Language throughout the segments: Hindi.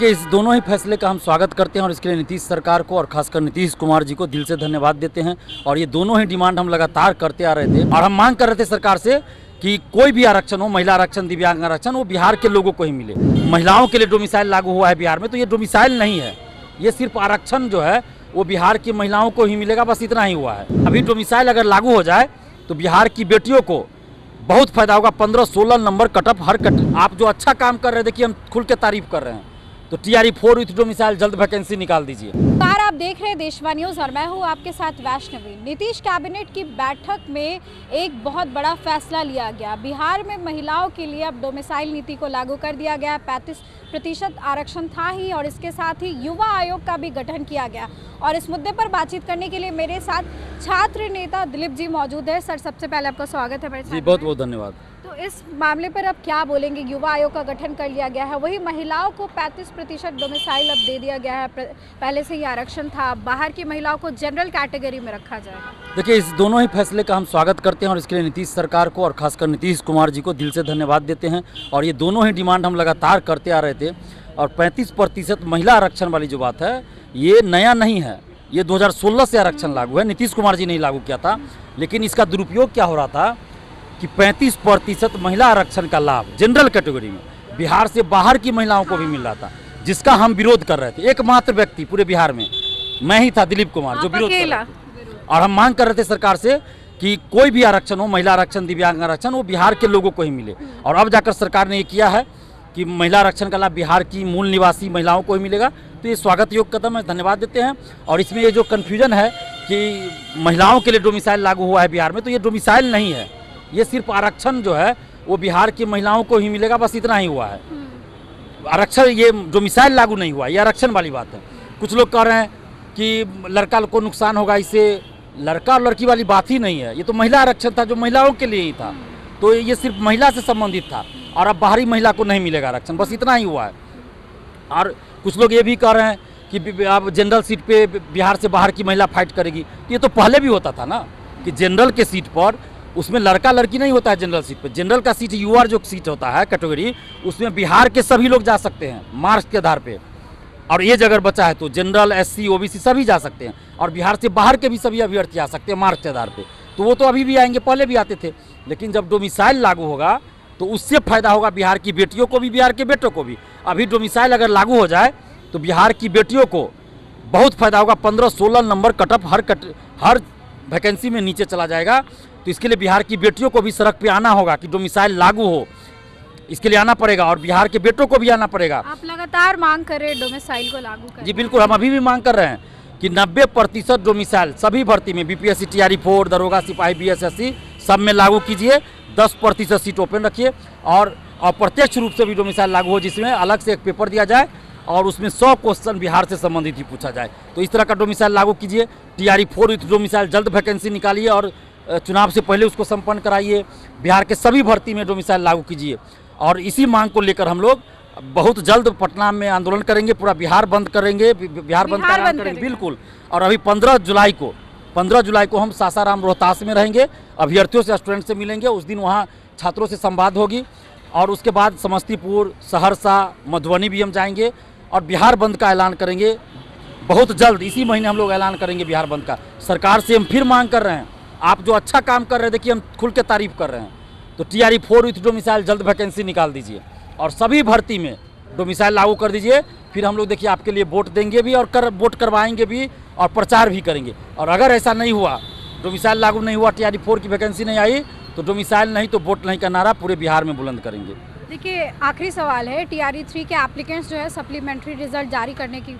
देखिए, इस दोनों ही फैसले का हम स्वागत करते हैं और इसके लिए नीतीश सरकार को और खासकर नीतीश कुमार जी को दिल से धन्यवाद देते हैं। और ये दोनों ही डिमांड हम लगातार करते आ रहे थे और हम मांग कर रहे थे सरकार से कि कोई भी आरक्षण हो, महिला आरक्षण, दिव्यांग आरक्षण, वो बिहार के लोगों को ही मिले। महिलाओं के लिए डोमिसाइल लागू हुआ है बिहार में, तो ये डोमिसाइल नहीं है, ये सिर्फ आरक्षण जो है वो बिहार की महिलाओं को ही मिलेगा, बस इतना ही हुआ है। अभी डोमिसाइल अगर लागू हो जाए तो बिहार की बेटियों को बहुत फायदा होगा। 15-16 नंबर कटअप हर आप जो अच्छा काम कर रहे थे कि हम खुल के तारीफ कर रहे हैं, तो TRE 4 विथ डोमिसाइल जल्द वैकेंसी निकाल दीजिए। आप देख रहे हैं देशवा न्यूज और मैं हूं आपके साथ वैष्णवी। नीतीश कैबिनेट की बैठक में एक बहुत बड़ा फैसला लिया गया। बिहार में महिलाओं के लिए अब डोमिसाइल नीति को लागू कर दिया गया। 35% आरक्षण था ही और इसके साथ ही युवा आयोग का भी गठन किया गया। और इस मुद्दे पर बातचीत करने के लिए मेरे साथ छात्र नेता दिलीप जी मौजूद है। सर, सबसे पहले आपका स्वागत है मेरे साथ। जी, बहुत बहुत धन्यवाद। तो इस मामले पर अब क्या बोलेंगे? युवा आयोग का गठन कर लिया गया है, वही महिलाओं को 35% डोमिसाइल अब दे दिया गया है। पहले से ही आरक्षण था, बाहर की महिलाओं को जनरल कैटेगरी में रखा जाए। देखिए, इस दोनों ही फैसले का हम स्वागत करते हैं और इसके लिए नीतीश सरकार को और खासकर नीतीश कुमार जी को दिल से धन्यवाद देते हैं। और ये दोनों ही डिमांड हम लगातार करते आ रहे थे। और 35% महिला आरक्षण वाली जो बात है, ये नया नहीं है, ये 2016 से आरक्षण लागू है। नीतीश कुमार जी ने लागू किया था, लेकिन इसका दुरुपयोग क्या हो रहा था कि 35% महिला आरक्षण का लाभ जनरल कैटेगरी में बिहार से बाहर की महिलाओं को भी मिल रहा था, जिसका हम विरोध कर रहे थे। एकमात्र व्यक्ति पूरे बिहार में मैं ही था, दिलीप कुमार, जो विरोध कर रहे थे। और हम मांग कर रहे थे सरकार से कि कोई भी आरक्षण हो, महिला आरक्षण, दिव्यांग आरक्षण, वो बिहार के लोगों को ही मिले। और अब जाकर सरकार ने ये किया है कि महिला आरक्षण का लाभ बिहार की मूल निवासी महिलाओं को ही मिलेगा, तो ये स्वागत योग्य कदम है, धन्यवाद देते हैं। और इसमें ये जो कन्फ्यूजन है कि महिलाओं के लिए डोमिसाइल लागू हुआ है बिहार में, तो ये डोमिसाइल नहीं है, ये सिर्फ आरक्षण जो है वो बिहार की महिलाओं को ही मिलेगा, बस इतना ही हुआ है। आरक्षण, ये डोमिसाइल लागू नहीं हुआ, ये आरक्षण वाली बात है। कुछ लोग कह रहे हैं कि लड़का को नुकसान होगा इससे, लड़का और लड़की वाली बात ही नहीं है, ये तो महिला आरक्षण था जो महिलाओं के लिए ही था, तो ये सिर्फ महिला से संबंधित था। और अब बाहरी महिला को नहीं मिलेगा आरक्षण, बस इतना ही हुआ है। और कुछ लोग ये भी कह रहे हैं कि अब जनरल सीट पे बिहार से बाहर की महिला फाइट करेगी, तो ये तो पहले भी होता था ना कि जनरल के सीट पर उसमें लड़का लड़की नहीं होता है। जनरल सीट पे, जनरल का सीट यूआर जो सीट होता है कैटेगरी, उसमें बिहार के सभी लोग जा सकते हैं मार्क्स के आधार पे। और एज अगर बचा है तो जनरल, SC, OBC सभी जा सकते हैं। और बिहार से बाहर के भी सभी अभ्यर्थी आ सकते हैं मार्क्स के आधार पे। तो वो तो अभी भी आएंगे, पहले भी आते थे। लेकिन जब डोमिसाइल लागू होगा तो उससे फायदा होगा बिहार की बेटियों को भी, बिहार के बेटों को भी। अभी डोमिसाइल अगर लागू हो जाए तो बिहार की बेटियों को बहुत फायदा होगा। 15-16 नंबर कटअप हर वैकेंसी में नीचे चला जाएगा। तो इसके लिए बिहार की बेटियों को भी सड़क पे आना होगा कि डोमिसाइल लागू हो, इसके लिए आना पड़ेगा। और बिहार के बेटों को भी आना पड़ेगा। आप लगातार मांग कर रहे हैं डोमिसाइल को लागू करने। जी बिल्कुल, हम अभी भी मांग कर रहे हैं कि 90% डोमिसाइल सभी भर्ती में, BPSC, TRE 4, दरोगा, सिपाही, BSSC सब में लागू कीजिए। 10% सीट ओपन रखिए और अप्रत्यक्ष रूप से भी डोमिसाइल लागू हो, जिसमें अलग से एक पेपर दिया जाए और उसमें 100 क्वेश्चन बिहार से संबंधित ही पूछा जाए। तो इस तरह का डोमिसाइल लागू कीजिए। TRE 4 विथ डोमिसाइल जल्द वैकेंसी निकालिए और चुनाव से पहले उसको संपन्न कराइए। बिहार के सभी भर्ती में डोमिसाइल लागू कीजिए। और इसी मांग को लेकर हम लोग बहुत जल्द पटना में आंदोलन करेंगे, पूरा बिहार बंद करेंगे, बिहार बंद का ऐलान करेंगे। बिल्कुल। और अभी 15 जुलाई को हम सासाराम रोहतास में रहेंगे, अभ्यर्थियों से, स्टूडेंट से मिलेंगे। उस दिन वहाँ छात्रों से संवाद होगी। और उसके बाद समस्तीपुर, सहरसा, मधुबनी भी हम जाएंगे और बिहार बंद का ऐलान करेंगे बहुत जल्द। इसी महीने हम लोग ऐलान करेंगे बिहार बंद का। सरकार से हम फिर मांग कर रहे हैं, आप जो अच्छा काम कर रहे थे कि हम खुल के तारीफ कर रहे हैं, तो TRE 4 विथ डोमिसाइल जल्द वैकेंसी निकाल दीजिए और सभी भर्ती में डोमिसाइल लागू कर दीजिए। फिर हम लोग देखिए आपके लिए वोट देंगे भी और वोट करवाएंगे भी और प्रचार भी करेंगे। और अगर ऐसा नहीं हुआ, डोमिसाइल लागू नहीं हुआ, TRE 4 की वैकेंसी नहीं आई, तो डोमिसाइल नहीं तो वोट नहीं का नारा पूरे बिहार में बुलंद करेंगे। देखिए, आखिरी सवाल है, TRE 3 के एप्लीकेंट्स जो है सप्लीमेंट्री रिजल्ट जारी करने की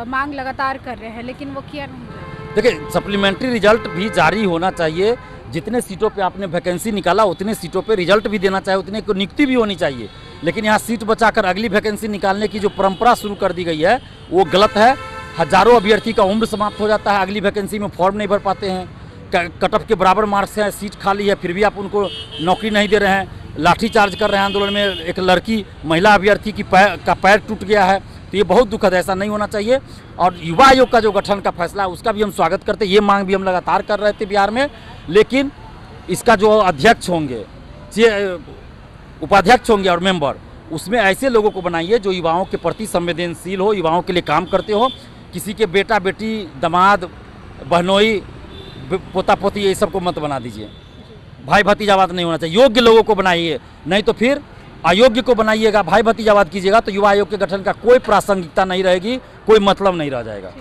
मांग लगातार कर रहे हैं, लेकिन वो किया नहीं। देखिए, सप्लीमेंट्री रिजल्ट भी जारी होना चाहिए। जितने सीटों पे आपने वैकेंसी निकाला उतने सीटों पे रिजल्ट भी देना चाहिए, उतने को नियुक्ति भी होनी चाहिए। लेकिन यहाँ सीट बचाकर अगली वैकेंसी निकालने की जो परंपरा शुरू कर दी गई है वो गलत है। हजारों अभ्यर्थी का उम्र समाप्त हो जाता है, अगली वैकेंसी में फॉर्म नहीं भर पाते हैं, कटअप के बराबर मार्क्स हैं, सीट खाली है, फिर भी आप उनको नौकरी नहीं दे रहे हैं। लाठीचार्ज कर रहे हैं आंदोलन में। एक लड़की, महिला अभ्यर्थी की पैर टूट गया है, तो ये बहुत दुखद है, ऐसा नहीं होना चाहिए। और युवा आयोग का जो गठन का फैसला है उसका भी हम स्वागत करते हैं। ये मांग भी हम लगातार कर रहे थे बिहार में। लेकिन इसका जो अध्यक्ष होंगे, उपाध्यक्ष होंगे और मेंबर, उसमें ऐसे लोगों को बनाइए जो युवाओं के प्रति संवेदनशील हो, युवाओं के लिए काम करते हो। किसी के बेटा बेटी, दामाद, बहनोई, पोता पोती, ये सब को मत बना दीजिए। भाई भतीजावाद नहीं होना चाहिए। योग्य लोगों को बनाइए, नहीं तो फिर अयोग्य को बनाइएगा, भाई भतीजावाद कीजिएगा तो युवा आयोग के गठन का कोई प्रासंगिकता नहीं रहेगी, कोई मतलब नहीं रह जाएगा।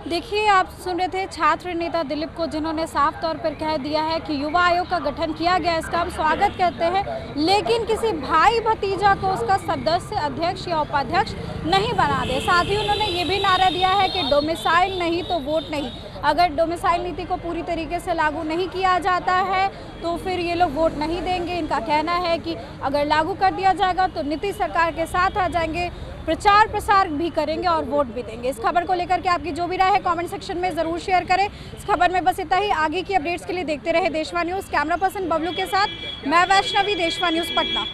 देखिए, आप सुन रहे थे छात्र नेता दिलीप को, जिन्होंने साफ तौर पर कह दिया है कि युवा आयोग का गठन किया गया, इसका हम स्वागत करते हैं, लेकिन किसी भाई भतीजा को उसका सदस्य, अध्यक्ष या उपाध्यक्ष नहीं बना दे। साथ ही उन्होंने ये भी नारा दिया है कि डोमिसाइल नहीं तो वोट नहीं। अगर डोमिसाइल नीति को पूरी तरीके से लागू नहीं किया जाता है तो फिर ये लोग वोट नहीं देंगे। इनका कहना है कि अगर लागू कर दिया जाएगा तो नीतीश सरकार के साथ आ जाएंगे, प्रचार प्रसार भी करेंगे और वोट भी देंगे। इस खबर को लेकर के आपकी जो भी राय है कमेंट सेक्शन में ज़रूर शेयर करें। इस खबर में बस इतना ही। आगे की अपडेट्स के लिए देखते रहे देशवा न्यूज़। कैमरा पर्सन बबलू के साथ मैं वैष्णवी, देशवा न्यूज़ पटना।